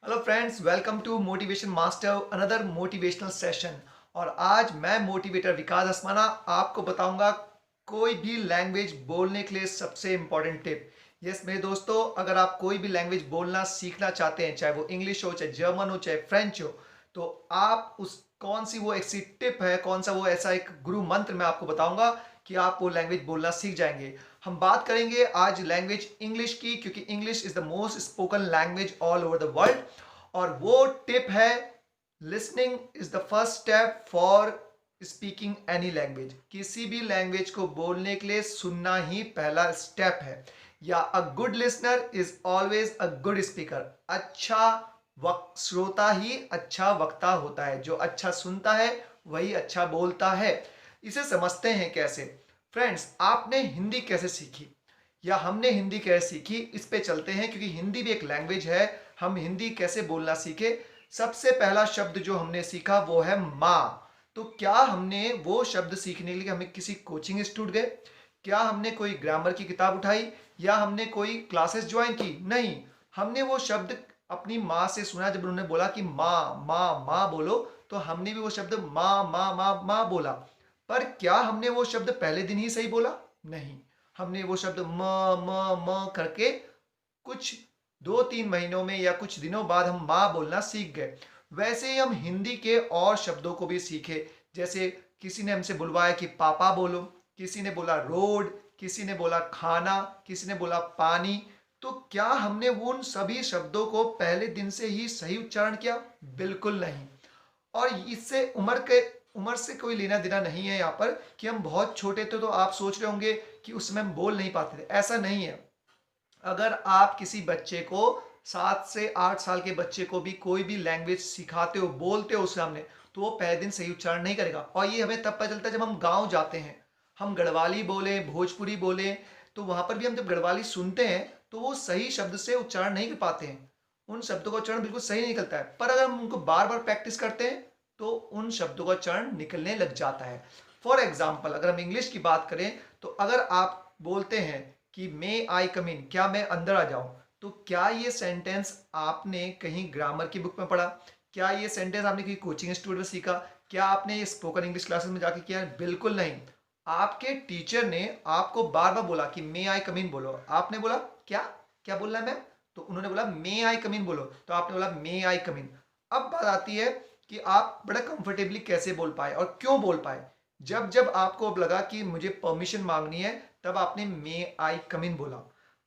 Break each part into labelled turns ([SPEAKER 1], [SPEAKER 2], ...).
[SPEAKER 1] Hello friends, welcome to motivation master another motivational session. और आज मैं मोटिवेटर विकास असमाना आपको बताऊंगा कोई भी लैंग्वेज बोलने के लिए सबसे इंपॉर्टेंट टिप। यस मेरे दोस्तों, अगर आप कोई भी लैंग्वेज बोलना सीखना चाहते हैं, चाहे वो इंग्लिश हो, चाहे जर्मन हो, चाहे फ्रेंच हो, तो आप उस कौन सी वो ऐसी टिप है, कौन सा वो ऐसा एक गुरु मंत्र मैं आपको बताऊंगा कि आप वो लैंग्वेज बोलना सीख जाएंगे। हम बात करेंगे आज लैंग्वेज इंग्लिश की, क्योंकि English is the most spoken language all over the world. और वो टिप है, listening is the first step for speaking any language. किसी भी लैंग्वेज को बोलने के लिए सुनना ही पहला स्टेप है। या a good listener is always a good speaker. अच्छा श्रोता ही अच्छा वक्ता होता है। जो अच्छा सुनता है वही अच्छा बोलता है। इसे समझते हैं कैसे। फ्रेंड्स, आपने हिंदी कैसे सीखी या हमने हिंदी कैसे सीखी, इस पे चलते हैं, क्योंकि हिंदी भी एक लैंग्वेज है। हम हिंदी कैसे बोलना सीखे। सबसे पहला शब्द जो हमने सीखा वो है माँ। तो क्या हमने वो शब्द सीखने के लिए हमें किसी कोचिंग इंस्टीट्यूट गए, क्या हमने कोई ग्रामर की किताब उठाई, या हमने कोई क्लासेस ज्वाइन की? नहीं, हमने वो शब्द अपनी माँ से सुना। जब उन्होंने बोला कि माँ माँ माँ बोलो, तो हमने भी वो शब्द माँ माँ माँ माँ बोला। पर क्या हमने वो शब्द पहले दिन ही सही बोला? नहीं, हमने वो शब्द म म करके कुछ 2-3 महीनों में या कुछ दिनों बाद हम माँ बोलना सीख गए। वैसे ही हम हिंदी के और शब्दों को भी सीखे। जैसे किसी ने हमसे बुलवाया कि पापा बोलो, किसी ने बोला रोड, किसी ने बोला खाना, किसी ने बोला पानी। तो क्या हमने उन सभी शब्दों को पहले दिन से ही सही उच्चारण किया? बिल्कुल नहीं। और इससे उम्र से कोई लेना देना नहीं है यहाँ पर कि हम बहुत छोटे थे तो आप सोच रहे होंगे कि उस समय हम बोल नहीं पाते थे। ऐसा नहीं है। अगर आप किसी बच्चे को 7 से 8 साल के बच्चे को भी कोई भी लैंग्वेज सिखाते हो, बोलते हो उसके सामने, तो वो पहले दिन सही उच्चारण नहीं करेगा। और ये हमें तब पता चलता है जब हम गांव जाते हैं, हम गढ़वाली बोले, भोजपुरी बोले, तो वहां पर भी हम जब गढ़वाली सुनते हैं तो वो सही शब्द से उच्चारण नहीं कर पाते हैं। उन शब्दों का उच्चारण बिल्कुल सही नहीं निकलता है। पर अगर हम उनको बार बार प्रैक्टिस करते हैं तो उन शब्दों का उच्चारण निकलने लग जाता है। फॉर एग्जाम्पल, अगर हम इंग्लिश की बात करें, तो अगर आप बोलते हैं कि मे आई कम इन, क्या मैं अंदर आ जाऊं, तो क्या ये सेंटेंस आपने कहीं ग्रामर की बुक में पढ़ा? क्या ये सेंटेंस आपने कहीं कोचिंग इंस्टीट्यूट में सीखा? क्या आपने ये स्पोकन इंग्लिश क्लासेस में जाके किया? बिल्कुल नहीं। आपके टीचर ने आपको बार बार बोला कि मे आई कम इन बोलो, आपने बोला क्या क्या बोलना है मैम? तो उन्होंने बोला मे आई कम इन बोलो, तो आपने बोला मे आई कम इन। अब बात आती है कि आप बड़ा कंफर्टेबली कैसे बोल पाए और क्यों बोल पाए। जब जब आपको अब लगा कि मुझे परमिशन मांगनी है, तब आपने मे आई कम इन बोला।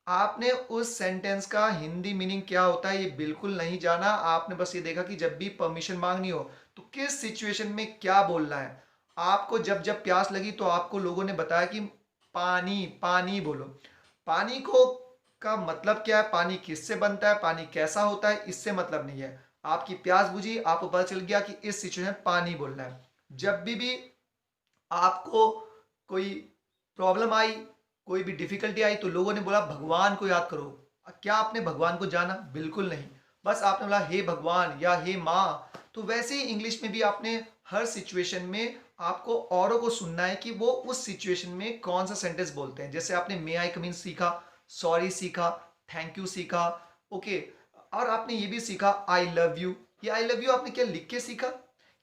[SPEAKER 1] आपने उस सेंटेंस का हिंदी मीनिंग क्या होता है ये बिल्कुल नहीं जाना। आपने बस ये देखा कि जब भी परमिशन मांगनी हो तो किस सिचुएशन में क्या बोलना है। आपको जब जब प्यास लगी तो आपको लोगों ने बताया कि पानी पानी बोलो। पानी को का मतलब क्या है, पानी किससे बनता है, पानी कैसा होता है, इससे मतलब नहीं है। आपकी प्यास बुझी, आपको पता चल गया कि इस सिचुएशन में पानी बोलना है। जब भी आपको कोई प्रॉब्लम आई, कोई भी डिफिकल्टी आई, तो लोगों ने बोला भगवान को याद करो। क्या आपने भगवान को जाना? बिल्कुल नहीं। बस आपने बोला हे भगवान या हे माँ। तो वैसे ही इंग्लिश में भी आपने हर सिचुएशन में आपको औरों को सुनना है कि वो उस सिचुएशन में कौन सा सेंटेंस बोलते हैं। जैसे आपने मे आई कम इन सीखा, सॉरी सीखा, थैंक यू सीखा, ओके। और आपने ये भी सीखा आई लव यू। ये आई लव यू आपने क्या लिख के सीखा?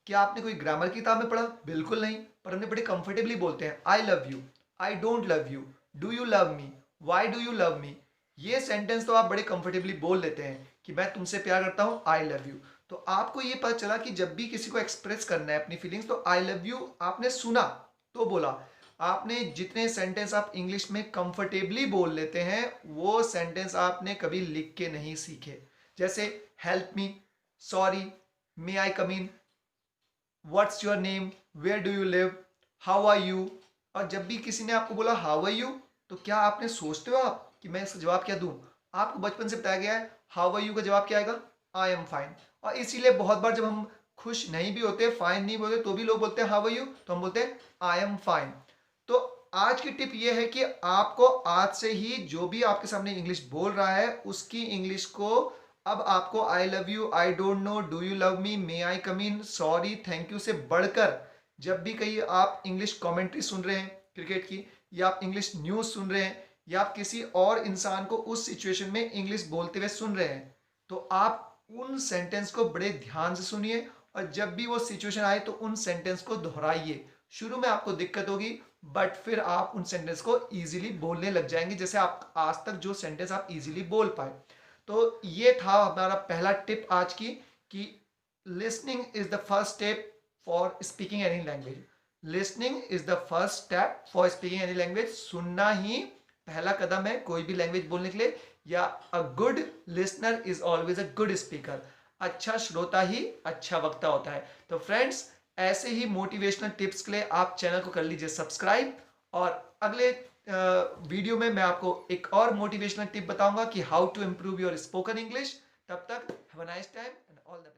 [SPEAKER 1] क्या आपने कोई ग्रामर की किताब में पढ़ा? बिल्कुल नहीं। पर हमने बड़े कंफर्टेबली बोलते हैं I love you, I don't love you, do you love me, why do you love me. ये सेंटेंस तो आप बड़े कंफर्टेबली बोल लेते हैं कि मैं तुमसे प्यार करता हूं, आई लव यू। तो आपको ये पता चला कि जब भी किसी को एक्सप्रेस करना है अपनी फीलिंग्स, तो आई लव यू आपने सुना तो बोला। आपने जितने सेंटेंस आप इंग्लिश में कंफर्टेबली बोल लेते हैं, वो सेंटेंस आपने कभी लिख के नहीं सीखे। जैसे help me, sorry, may I come in, what's your name, where do you live, how are you. और जब भी किसी ने आपको बोला हाउ आर यू, तो क्या आपने सोचते हो आप कि मैं इसका जवाब क्या दूं? आपको बचपन से बताया गया है हाउ आर यू का जवाब क्या आएगा? I am fine. और इसीलिए बहुत बार जब हम खुश नहीं भी होते, फाइन नहीं बोलते, तो भी लोग बोलते हैं हाउ आर यू, तो हम बोलते हैं आई एम फाइन। तो आज की टिप ये है कि आपको आज से ही जो भी आपके सामने इंग्लिश बोल रहा है, उसकी इंग्लिश को अब आपको I love you, I don't know, do you love me, may I come in, sorry, thank you से बढ़कर, जब भी कहीं आप इंग्लिश कमेंट्री सुन रहे हैं क्रिकेट की, या आप इंग्लिश न्यूज सुन रहे हैं, या आप किसी और इंसान को उस सिचुएशन में इंग्लिश बोलते हुए सुन रहे हैं, तो आप उन सेंटेंस को बड़े ध्यान से सुनिए और जब भी वो सिचुएशन आए तो उन सेंटेंस को दोहराइए। शुरू में आपको दिक्कत होगी बट फिर आप उन सेंटेंस को इजीली बोलने लग जाएंगे, जैसे आप आज तक जो सेंटेंस आप इजीली बोल पाए। तो ये था हमारा पहला टिप आज की कि listening is the first step for speaking any language. Listening is the first step for speaking any language. सुनना ही पहला कदम है कोई भी लैंग्वेज बोलने के लिए, या a good listener is always a good speaker. अच्छा श्रोता ही अच्छा वक्ता होता है। तो फ्रेंड्स, ऐसे ही मोटिवेशनल टिप्स के लिए आप चैनल को कर लीजिए सब्सक्राइब, और अगले वीडियो में मैं आपको एक और मोटिवेशनल टिप बताऊंगा कि how to improve your spoken English. तब तक have a nice time and all the best.